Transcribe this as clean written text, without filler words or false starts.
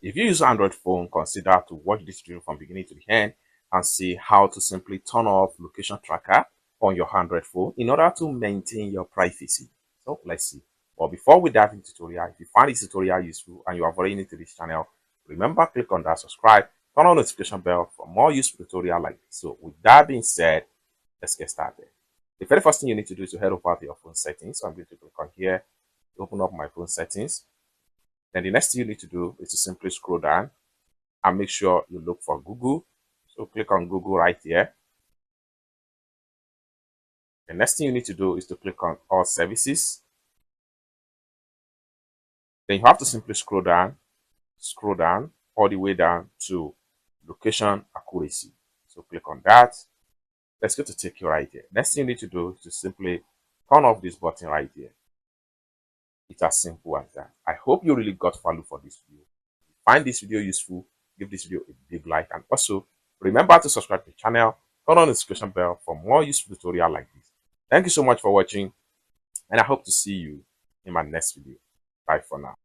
If you use Android phone, consider to watch this video from beginning to the end and see how to simply turn off location tracker on your Android phone in order to maintain your privacy. So let's see. But before we dive into tutorial, if you find this tutorial useful and you are very new to this channel, remember click on that subscribe, turn on notification bell for more useful tutorial like this. So with that being said, let's get started. The very first thing you need to do is to head over to your phone settings. So I'm going to click on here, open up my phone settings. Then the next thing you need to do is to simply scroll down and make sure you look for Google. So click on Google right here. The next thing you need to do is to click on all services. Then you have to simply scroll down all the way down to location accuracy. So click on that. Let's go to take you right here. Next thing you need to do is to simply turn off this button right here. It's as simple as that. I hope you really got value for this video. If you find this video useful, give this video a big like, and also remember to subscribe to the channel, turn on the notification bell for more useful tutorial like this. Thank you so much for watching, and I hope to see you in my next video. Bye for now.